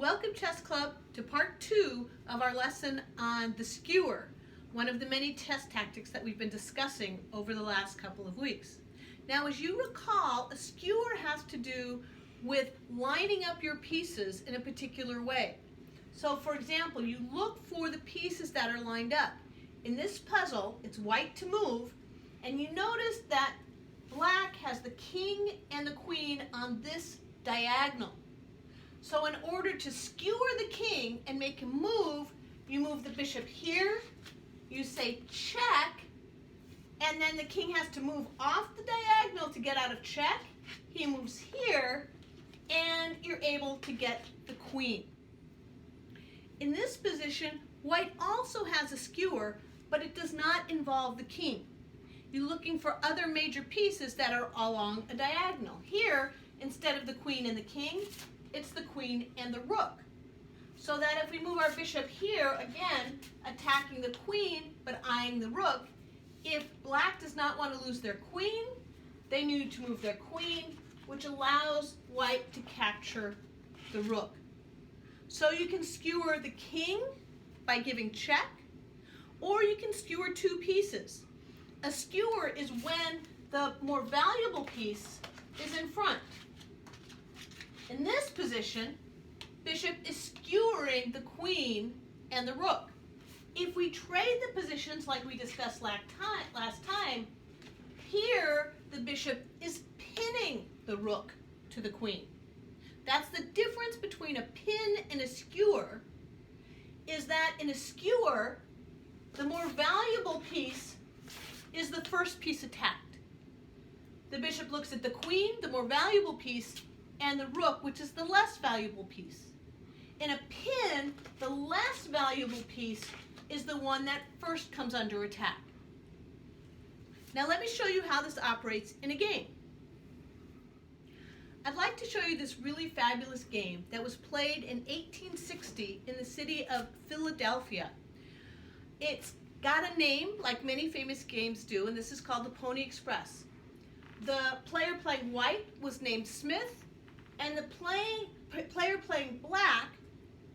Welcome Chess Club to part 2 of our lesson on the skewer, one of the many chess tactics that we've been discussing over the last couple of weeks. Now, as you recall, a skewer has to do with lining up your pieces in a particular way. So, for example, you look for the pieces that are lined up. In this puzzle, it's white to move, and you notice that black has the king and the queen on this diagonal. So in order to skewer the king and make him move, you move the bishop here, you say check, and then the king has to move off the diagonal to get out of check. He moves here, and you're able to get the queen. In this position, white also has a skewer, but it does not involve the king. You're looking for other major pieces that are along a diagonal. Here, instead of the queen and the king, it's the queen and the rook. So that if we move our bishop here, again, attacking the queen but eyeing the rook, if black does not want to lose their queen, they need to move their queen, which allows white to capture the rook. So you can skewer the king by giving check, or you can skewer two pieces. A skewer is when the more valuable piece is in front. In this position, bishop is skewering the queen and the rook. If we trade the positions like we discussed last time, here the bishop is pinning the rook to the queen. That's the difference between a pin and a skewer, is that in a skewer, the more valuable piece is the first piece attacked. The bishop looks at the queen, the more valuable piece, and the rook, which is the less valuable piece. In a pin, the less valuable piece is the one that first comes under attack. Now let me show you how this operates in a game. I'd like to show you this really fabulous game that was played in 1860 in the city of Philadelphia. It's got a name like many famous games do, and this is called the Pony Express. The player playing white was named Smith, and the player playing black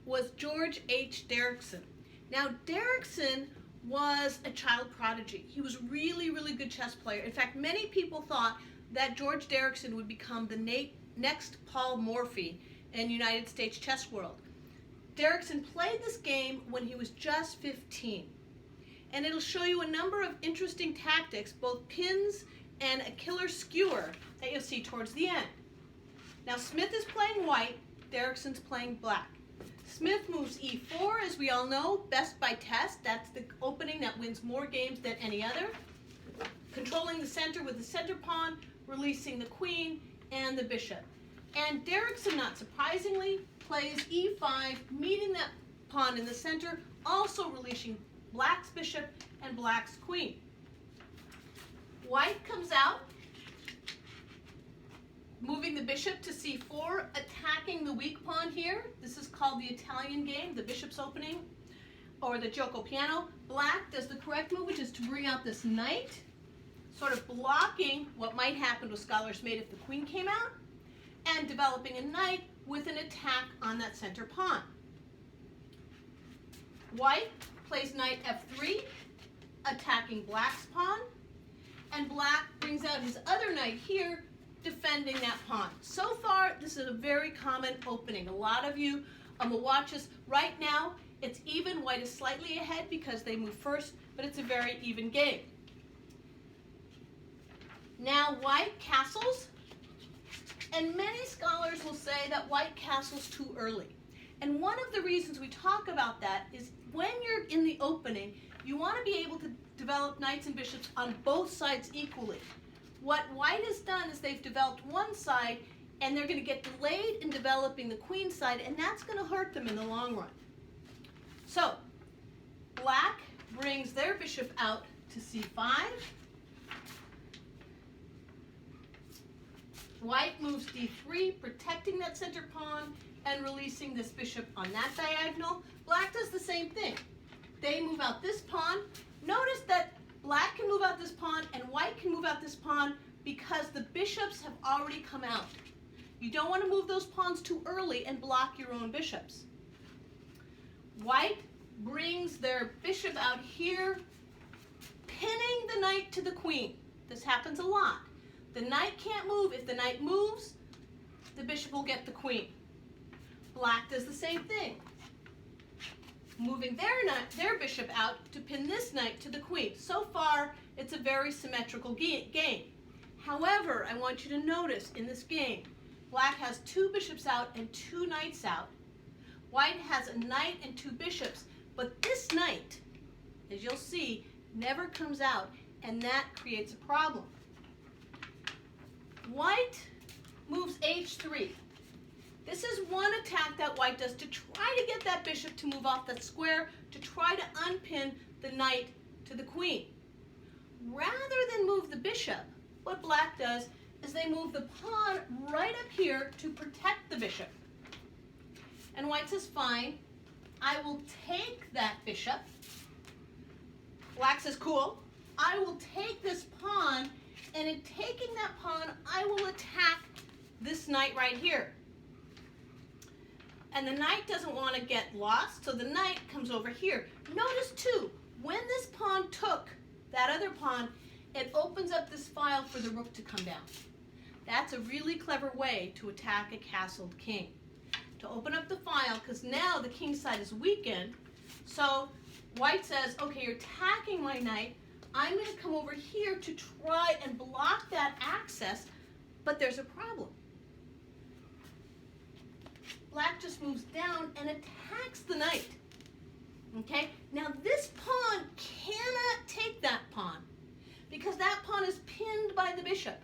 was George H. Derrickson. Now, Derrickson was a child prodigy. He was really, really good chess player. In fact, many people thought that George Derrickson would become the next Paul Morphy in United States chess world. Derrickson played this game when he was just 15. And it'll show you a number of interesting tactics, both pins and a killer skewer that you'll see towards the end. Now Smith is playing white, Derrickson's playing black. Smith moves e4, as we all know, best by test. That's the opening that wins more games than any other. Controlling the center with the center pawn, releasing the queen and the bishop. And Derrickson, not surprisingly, plays e5, meeting that pawn in the center, also releasing black's bishop and black's queen. White comes out, moving the bishop to c4, attacking the weak pawn here. This is called the Italian game, the bishop's opening, or the gioco piano. Black does the correct move, which is to bring out this knight, sort of blocking what might happen with scholar's mate if the queen came out, and developing a knight with an attack on that center pawn. White plays knight f3, attacking black's pawn, and black brings out his other knight here, defending that pawn. So far, this is a very common opening. A lot of you will watch this. Right now, it's even. White is slightly ahead because they move first, but it's a very even game. Now, white castles, and many scholars will say that white castles too early. And one of the reasons we talk about that is when you're in the opening, you want to be able to develop knights and bishops on both sides equally. What white has done is they've developed one side, and they're going to get delayed in developing the queen side, and that's going to hurt them in the long run. So, black brings their bishop out to c5. White moves d3, protecting that center pawn and releasing this bishop on that diagonal. Black does the same thing. They move out this pawn. Notice that black can move out this pawn and white can move out this pawn because the bishops have already come out. You don't want to move those pawns too early and block your own bishops. White brings their bishop out here, pinning the knight to the queen. This happens a lot. The knight can't move. If the knight moves, the bishop will get the queen. Black does the same thing, moving their bishop out to pin this knight to the queen. So far, it's a very symmetrical game. However, I want you to notice in this game, black has 2 bishops out and 2 knights out. White has a knight and 2 bishops, but this knight, as you'll see, never comes out, and that creates a problem. White moves h3. This is one attack that white does to try to get that bishop to move off that square, to try to unpin the knight to the queen. Rather than move the bishop, what black does is they move the pawn right up here to protect the bishop. And white says, fine, I will take that bishop. Black says, cool, I will take this pawn, and in taking that pawn, I will attack this knight right here. And the knight doesn't want to get lost, so the knight comes over here. Notice too, when this pawn took that other pawn, it opens up this file for the rook to come down. That's a really clever way to attack a castled king. To open up the file, because now the king side is weakened, so white says, okay, you're attacking my knight, I'm going to come over here to try and block that access, but there's a problem. Black just moves down and attacks the knight. Okay, now this pawn cannot take that pawn because that pawn is pinned by the bishop.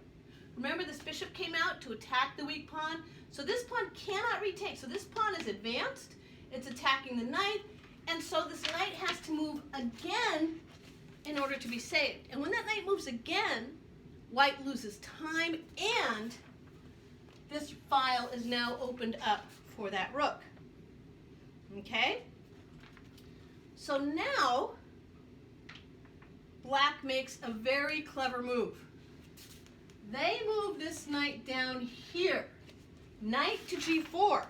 Remember, this bishop came out to attack the weak pawn, so this pawn cannot retake. So this pawn is advanced, it's attacking the knight, and so this knight has to move again in order to be saved. And when that knight moves again, white loses time, and this file is now opened up for that rook. Okay? So now, black makes a very clever move. They move this knight down here, knight to g4.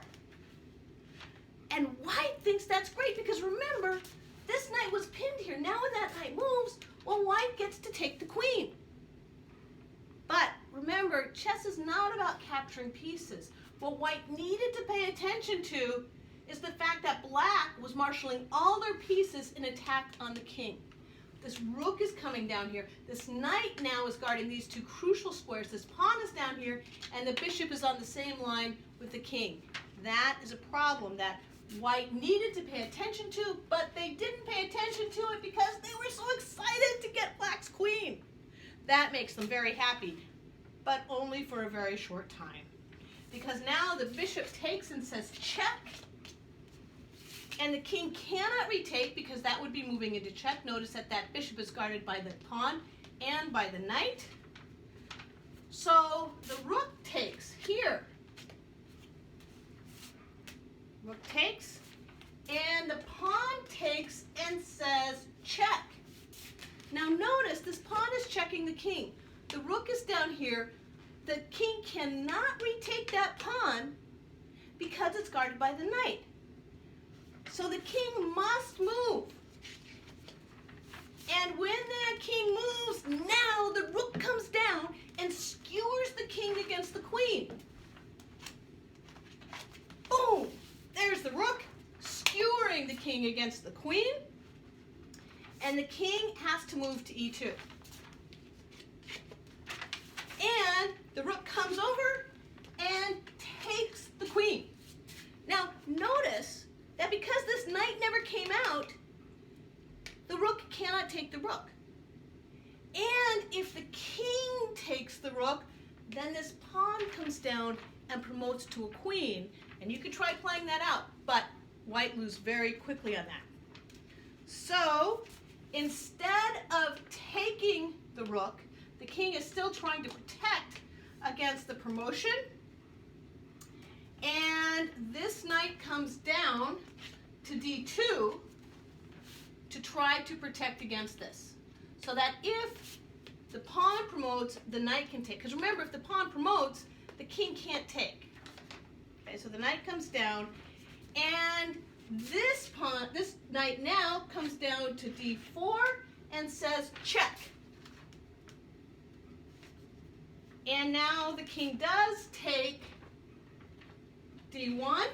And white thinks that's great because remember, this knight was pinned here. Now when that knight moves, well, white gets to take the queen. But remember, chess is not about capturing pieces. What white needed to pay attention to is the fact that black was marshaling all their pieces in attack on the king. This rook is coming down here. This knight now is guarding these 2 crucial squares. This pawn is down here, and the bishop is on the same line with the king. That is a problem that white needed to pay attention to, but they didn't pay attention to it because they were so excited to get black's queen. That makes them very happy, but only for a very short time. Because now the bishop takes and says check, and the king cannot retake because that would be moving into check. Notice that that bishop is guarded by the pawn and by the knight. So the rook takes here. Rook takes, and the pawn takes and says check. Now notice this pawn is checking the king. The rook is down here. The king cannot retake that pawn because it's guarded by the knight. So the king must move. And when that king moves, now the rook comes down and skewers the king against the queen. Boom! There's the rook skewering the king against the queen. And the king has to move to e2. And the rook comes over and takes the queen. Now, notice that because this knight never came out, the rook cannot take the rook. And if the king takes the rook, then this pawn comes down and promotes to a queen. And you could try playing that out, but white loses very quickly on that. So, instead of taking the rook, the king is still trying to protect against the promotion. And this knight comes down to d2 to try to protect against this. So that if the pawn promotes, the knight can take. Because remember, if the pawn promotes, the king can't take. Okay, so the knight comes down, and this knight now comes down to d4 and says check. And now the king does take d1,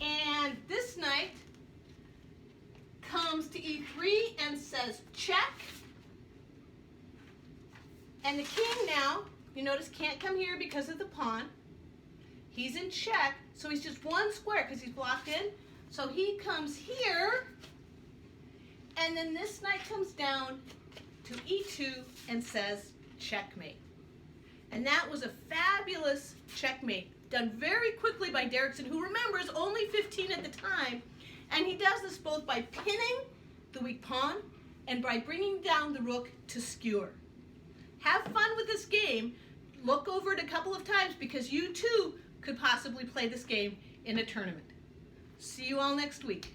and this knight comes to e3 and says check. And the king now, you notice, can't come here because of the pawn. He's in check, so he's just one square because he's blocked in. So he comes here, and then this knight comes down to e2 and says checkmate. And that was a fabulous checkmate, done very quickly by Derrickson, who, remember, is only 15 at the time. And he does this both by pinning the weak pawn and by bringing down the rook to skewer. Have fun with this game. Look over it a couple of times because you too could possibly play this game in a tournament. See you all next week.